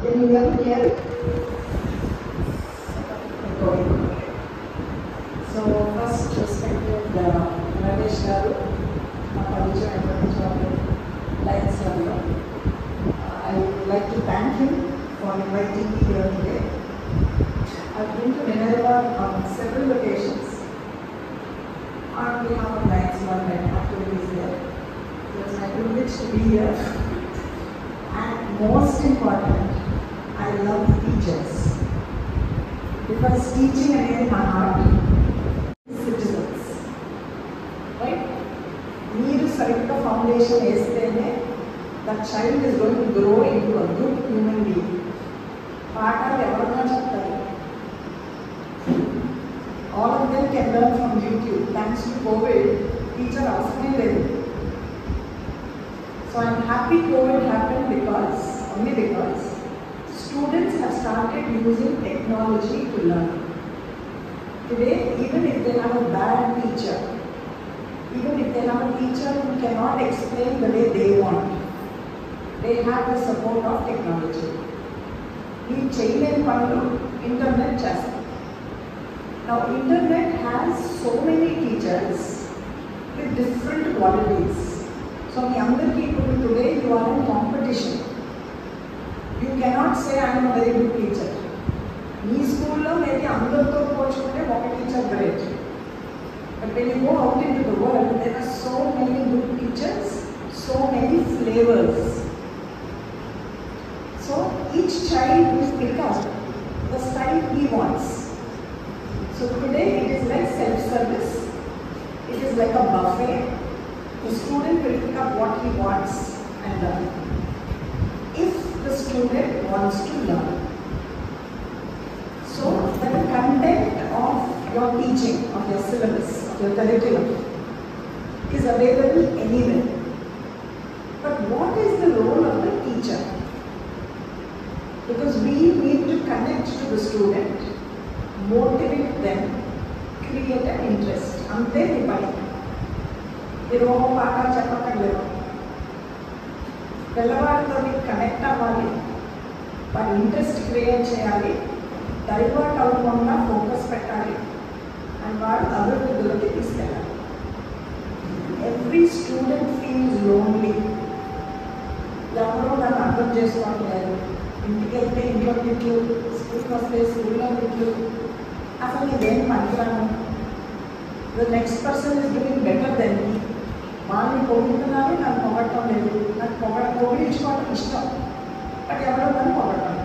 Can you hear me? So first respected Ramesh Garu, Lions Club. I would like to thank him for inviting me here today. I've been to Minerva on several occasions on behalf of Lions Club and activities there. It was my privilege to be here. And most important, I love teachers. Because teaching అనేది my heart. Citizens. Right? మీరు సరిగ్గా foundation వేస్తేనే that child is going to grow into a good human being. పాఠాలు ఎవరన్నా చెప్తారు. All of them can learn from YouTube. Thanks to COVID, teacher అవసరమే లేదు. So I'm happy COVID happened only because students have started using technology to learn. Today, even if they have a bad teacher, even if they have a teacher who cannot explain the way they want, they have the support of technology. We చేయలేని పనులు internet చేస్తాం. Now, internet has so many teachers with different qualities. So, మీ అందరికీ ఇప్పుడు today you are in competition. You cannot say I am a very good teacher. మీ స్కూల్లో maybe అందరితో పోల్చుకుంటే ఒక teacher great. But when you go out into the world, there are so many good teachers, so many flavors. So each child will pick up the style he wants. So today it is like self-service. It is like a buffet. The student will pick up what he wants and learn. If the student wants to learn. So the content of your teaching, of your syllabus, of your curriculum is available anywhere. But what is the role of the teacher? Because we need to connect to the student, motivate them, create an interest. Ante ni pani. మీరు ఒక పాఠం చెప్పక్కర్లేదు. పిల్లవాడితో connect అవ్వాలి, వారి interest create చేయాలి, divert అవ్వకుండా focus పెట్టాలి, and వాడు అభివృద్ధిలోకి తీసుకెళ్ళాలి. Every student feels lonely. ఎవరో నన్ను అర్థం చేసుకోవట్లేదు, ఇంటికి వెళ్తే ఇంట్లో తిట్లు, స్కూల్కి వస్తే స్కూల్లో తిట్లు, అసలు నేనేం పనికిరాను. The next person is doing better then me. వాళ్ళని పొగుడుతున్నారు, నన్ను పొగడటం లేదు. నాకు పొగిడించుకోవడం ఇష్టం, బట్ ఎవరో నన్ను పొగడటం.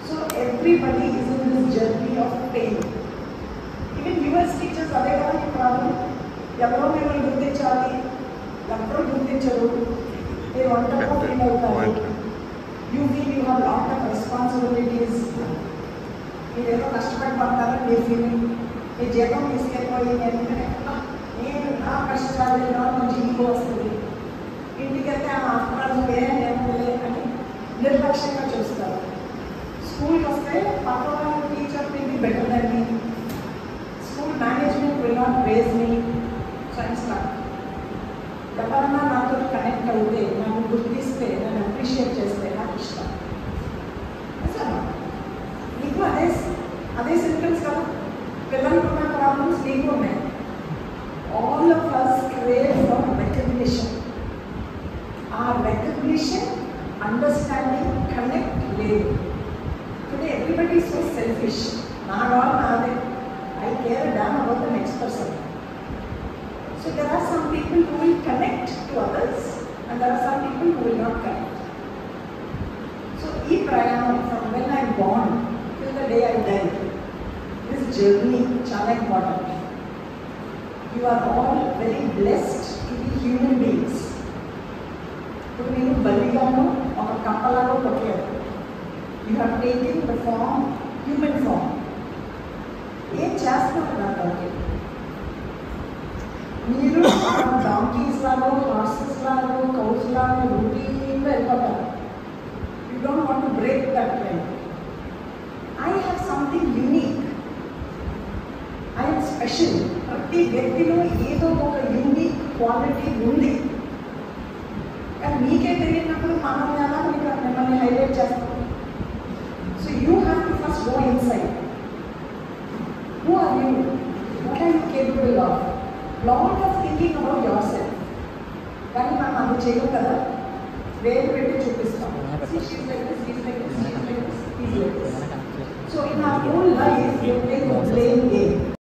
So everybody is in this journey of pain. Even US teachers అదే కదా ఈ ప్రాబ్లం. ఎవరో మిమ్మల్ని గుర్తించాలి, ఎవరో గుర్తించరు, మీరు వంటలో ఫీల్ అవుతారు. You feel you have lot of responsibilities. మీరేదో కష్టపడి పడతారని మీ ఫీలింగ్. మీ జీతం తీసుకెళ్ళిపోయి నేను నా కష్టాలు మంచి ఈగో వస్తుంది. ఇంటికి వెళ్తే ఆ ఆఫ్రాలు నేర్పలే అని నిర్లక్ష్యంగా చూస్తారు. స్కూల్కి వస్తే పక్కన teacher will be better then me. School management will not praise me. Science lot ఎవరన్నా నాతో కనెక్ట్ అవుతే, నన్ను గుర్తిస్తే, నన్ను అప్రిషియేట్ చేస్తే నాకు ఇష్టం. నీకు అదే సింప్టమ్స్ కదా. పిల్లలకున్న ప్రాబ్లమ్స్ నీకు ఉన్నాయి. All of us crave for recognition. Our recognition, understanding, connect, live. Today everybody is so selfish. Not all naade. I care damn about the next person. So there are some people who will connect to others, and there are some people who will not connect. So ee prayanam from when I am born till the day I die, this journey chala important. You are all very blessed to be human beings. ఇప్పుడు నేను బలిగాను, ఒక కప్పలాగా కొట్టలేదు. You have taken the form, human form. ఏం చేస్తున్నారు దాంట్లో? మీరు donkeys లాగా, horses లాగా, కౌస్ లాగా రూటీన్గా వెళ్ళిపోతారు. You don't want to break that trend. I have something unique. I am special. ప్రతి వ్యక్తిలో ఏదో ఒక యూనిక్ క్వాలిటీ ఉంది. కానీ మీకే తెలియనప్పుడు మనం ఎలా మిమ్మల్ని హైలైట్ చేస్తాం? Who are you, what are you capable of, lot of thinking about yourself. కానీ మనం అది చేయడం కదా, వేలు పెట్టి చూపిస్తాం. She's like this, she's like